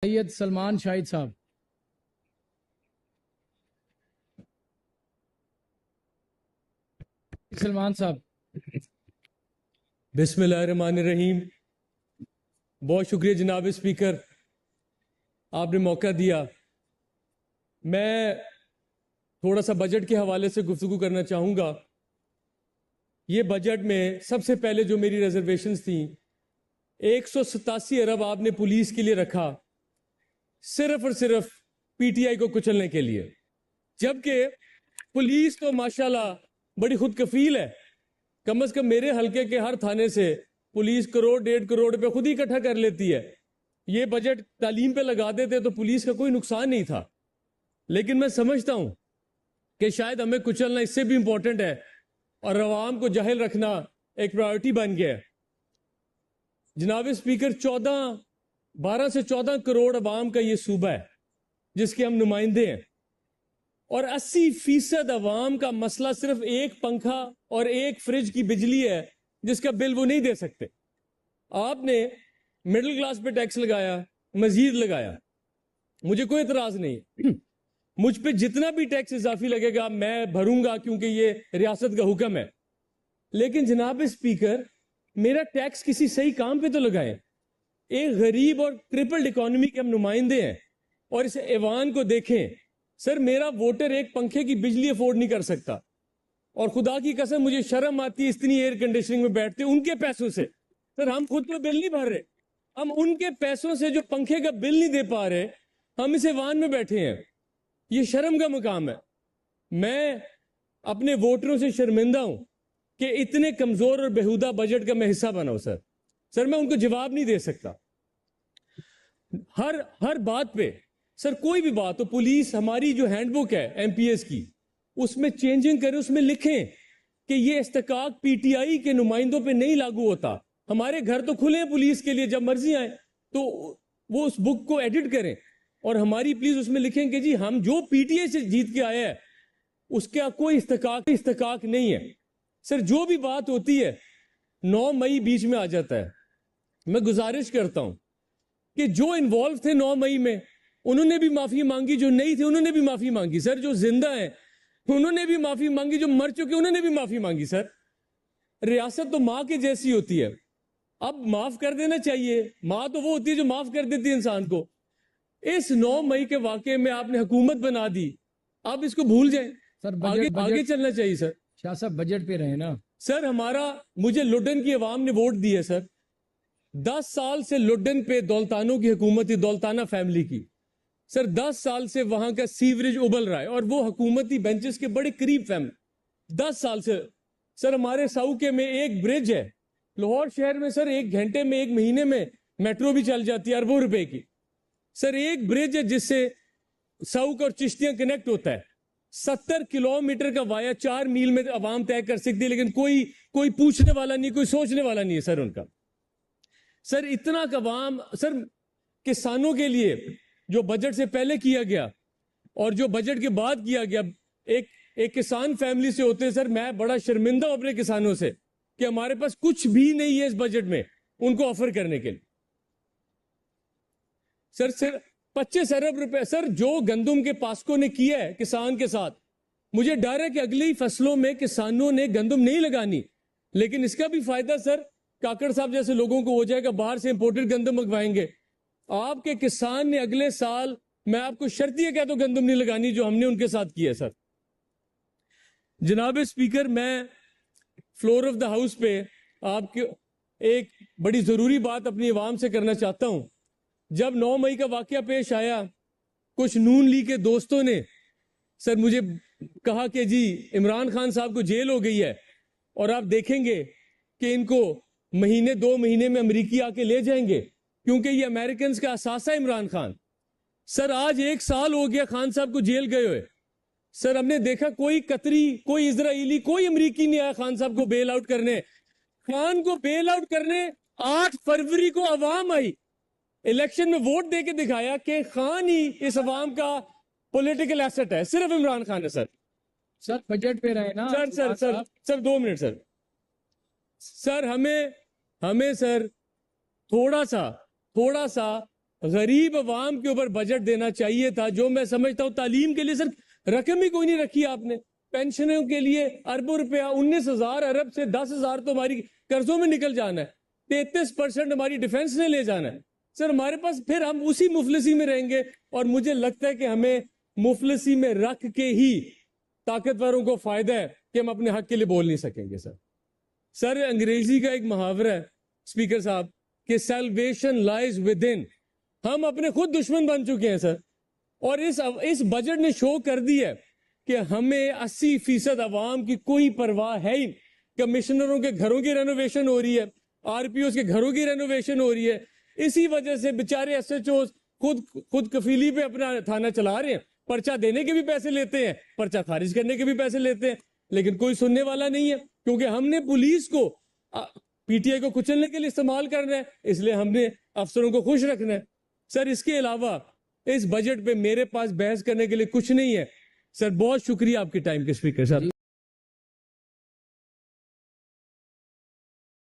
سید سلمان شاہد صاحب. سلمان صاحب. بسم اللہ الرحمن الرحیم. بہت شکریہ جناب اسپیکر، آپ نے موقع دیا. میں تھوڑا سا بجٹ کے حوالے سے گفتگو کرنا چاہوں گا. یہ بجٹ میں سب سے پہلے جو میری ریزرویشنز تھیں، 187 ارب آپ نے پولیس کے لیے رکھا، صرف اور صرف پی ٹی آئی کو کچلنے کے لیے، جبکہ پولیس تو ماشاءاللہ بڑی خود کفیل ہے. کم از کم میرے حلقے کے ہر تھانے سے پولیس 1.5 کروڑ روپے خود ہی اکٹھا کر لیتی ہے. یہ بجٹ تعلیم پہ لگا دیتے تو پولیس کا کوئی نقصان نہیں تھا. لیکن میں سمجھتا ہوں کہ شاید ہمیں کچلنا اس سے بھی امپورٹنٹ ہے اور عوام کو جاہل رکھنا ایک پرائیورٹی بن گیا ہے. جناب اسپیکر، 12 سے 14 کروڑ عوام کا یہ صوبہ ہے جس کے ہم نمائندے ہیں، اور 80% عوام کا مسئلہ صرف ایک پنکھا اور ایک فریج کی بجلی ہے جس کا بل وہ نہیں دے سکتے. آپ نے مڈل کلاس پہ ٹیکس لگایا، مزید لگایا، مجھے کوئی اعتراض نہیں. مجھ پہ جتنا بھی ٹیکس اضافی لگے گا میں بھروں گا کیونکہ یہ ریاست کا حکم ہے. لیکن جناب اسپیکر، میرا ٹیکس کسی صحیح کام پہ تو لگائیں. ایک غریب اور کرپلڈ اکانومی کے ہم نمائندے ہیں اور اس ایوان کو دیکھیں. سر، میرا ووٹر ایک پنکھے کی بجلی افورڈ نہیں کر سکتا، اور خدا کی قسم مجھے شرم آتی ہے اتنی ایئر کنڈیشننگ میں بیٹھتے ان کے پیسوں سے. سر، ہم خود کو بل نہیں بھر رہے، ہم ان کے پیسوں سے جو پنکھے کا بل نہیں دے پا رہے ہم اس ایوان میں بیٹھے ہیں. یہ شرم کا مقام ہے. میں اپنے ووٹروں سے شرمندہ ہوں کہ اتنے کمزور اور بیہودہ بجٹ کا میں حصہ بنا ہوں. سر میں ان کو جواب نہیں دے سکتا ہر بات پہ. سر کوئی بھی بات ہو، پولیس ہماری جو ہینڈ بک ہے ایم پی ایس کی، اس میں چینجنگ کریں، اس میں لکھیں کہ یہ استحقاق پی ٹی آئی کے نمائندوں پہ نہیں لاگو ہوتا. ہمارے گھر تو کھلے ہیں پولیس کے لیے، جب مرضی آئیں تو وہ اس بک کو ایڈٹ کریں اور ہماری پلیز اس میں لکھیں کہ جی ہم جو پی ٹی آئی سے جیت کے آئے ہیں اس کا کوئی استحقاق نہیں ہے. سر جو بھی بات ہوتی ہے 9 مئی بیچ میں آ جاتا ہے. میں گزارش کرتا ہوں کہ جو انوالو تھے 9 مئی میں انہوں نے بھی معافی مانگی، جو نہیں تھے انہوں نے بھی معافی مانگی. سر جو زندہ ہیں انہوں نے بھی معافی مانگی، جو مر چکے انہوں نے بھی معافی مانگی. سر ریاست تو ماں کے جیسی ہوتی ہے، اب معاف کر دینا چاہیے. ماں تو وہ ہوتی ہے جو معاف کر دیتی ہے انسان کو. اس 9 مئی کے واقعے میں آپ نے حکومت بنا دی، آپ اس کو بھول جائیں. سر آگے چلنا چاہیے. سر شاہ صاحب بجٹ پہ رہے نا. سر مجھے لڈن کی عوام نے ووٹ دی ہے. سر 10 سال سے لڈن پہ دولتانوں کی حکومت تھی، دولتانہ فیملی کی. سر 10 سال سے وہاں کا سیوریج ابل رہا ہے اور وہ حکومتی بینچز کے بڑے قریب فیملی. 10 سال سے. سر ہمارے ساؤکے میں ایک برج ہے لاہور شہر میں، سر 1 گھنٹے میں 1 مہینے میں میٹرو بھی چل جاتی ہے اربوں روپے کی. سر ایک برج ہے جس سے ساؤک اور چشتیاں کنیکٹ ہوتا ہے. 70 کلومیٹر کا وایا 4 میل میں عوام طے کر سکتی ہے، لیکن کوئی پوچھنے والا نہیں، کوئی سوچنے والا نہیں ہے سر ان کا. سر اتنا عوام، سر کسانوں کے لیے جو بجٹ سے پہلے کیا گیا اور جو بجٹ کے بعد کیا گیا، ایک کسان فیملی سے ہوتے ہیں. سر میں بڑا شرمندہ ہوں اپنے کسانوں سے کہ ہمارے پاس کچھ بھی نہیں ہے اس بجٹ میں ان کو آفر کرنے کے لیے. سر 25 ارب روپے سر جو گندم کے پاسکو نے کیا ہے کسان کے ساتھ، مجھے ڈر ہے کہ اگلی فصلوں میں کسانوں نے گندم نہیں لگانی، لیکن اس کا بھی فائدہ سر کاکڑ صاحب جیسے لوگوں کو ہو جائے گا، باہر سے امپورٹڈ گندم منگوائیں گے. آپ کے کسان نے اگلے سال، میں آپ کو شرطیہ کہہ تو گندم نہیں لگانی جو ہم نے ان کے ساتھ کیا. سر جناب اسپیکر، میں فلور آف دا ہاؤس پہ آپ کے ایک بڑی ضروری بات اپنی عوام سے کرنا چاہتا ہوں. جب 9 مئی کا واقعہ پیش آیا، کچھ نون لیگ کے دوستوں نے سر مجھے کہا کہ جی عمران خان صاحب کو جیل ہو گئی ہے اور آپ دیکھیں گے کہ ان کو 2 مہینے میں امریکی آ کے لے جائیں گے کیونکہ یہ امریکنز کا اثاثہ ہے عمران خان. سر آج 1 سال ہو گیا خان صاحب کو جیل گئے ہوئے. سر ہم نے دیکھا کوئی قطری، کوئی اسرائیلی، کوئی امریکی نہیں آیا خان صاحب کو بیل آؤٹ کرنے. خان کو بیل آؤٹ کرنے 8 فروری کو عوام آئی، الیکشن میں ووٹ دے کے دکھایا کہ خان ہی اس عوام کا پولیٹیکل ایسٹ ہے، صرف عمران خان ہے. سر بجٹ پہ رہے نا. سر 2 منٹ. سر ہمیں سر تھوڑا سا غریب عوام کے اوپر بجٹ دینا چاہیے تھا. جو میں سمجھتا ہوں تعلیم کے لیے سر رقم ہی کوئی نہیں رکھی آپ نے. پینشنوں کے لیے اربوں روپیہ, 19,000 ارب سے 10,000 تو ہماری قرضوں میں نکل جانا ہے, 33% ہماری ڈیفنس نے لے جانا ہے. سر ہمارے پاس پھر ہم اسی مفلسی میں رہیں گے, اور مجھے لگتا ہے کہ ہمیں مفلسی میں رکھ کے ہی طاقتوروں کو فائدہ ہے کہ ہم اپنے حق کے لیے بول نہیں سکیں گے. سر انگریزی کا ایک محاورہ ہے اسپیکر صاحب کہ سیلویشن لائز ود ان. ہم اپنے خود دشمن بن چکے ہیں سر, اور اس بجٹ نے شو کر دی ہے کہ ہمیں 80% عوام کی کوئی پرواہ ہے ہی. کمشنروں کے گھروں کی رینوویشن ہو رہی ہے, آر پی اوز کے گھروں کی رینوویشن ہو رہی ہے. اسی وجہ سے بیچارے ایس ایچ اوز خود کفیلی پہ اپنا تھانہ چلا رہے ہیں, پرچہ دینے کے بھی پیسے لیتے ہیں, پرچہ خارج کرنے کے بھی پیسے لیتے ہیں, لیکن کوئی سننے والا نہیں ہے, کیونکہ ہم نے پولیس کو پی ٹی آئی کو کچلنے کے لیے استعمال کرنا ہے, اس لیے ہم نے افسروں کو خوش رکھنا ہے. سر اس کے علاوہ اس بجٹ پہ میرے پاس بحث کرنے کے لیے کچھ نہیں ہے. سر بہت شکریہ آپ کے ٹائم کے اسپیکر صاحب.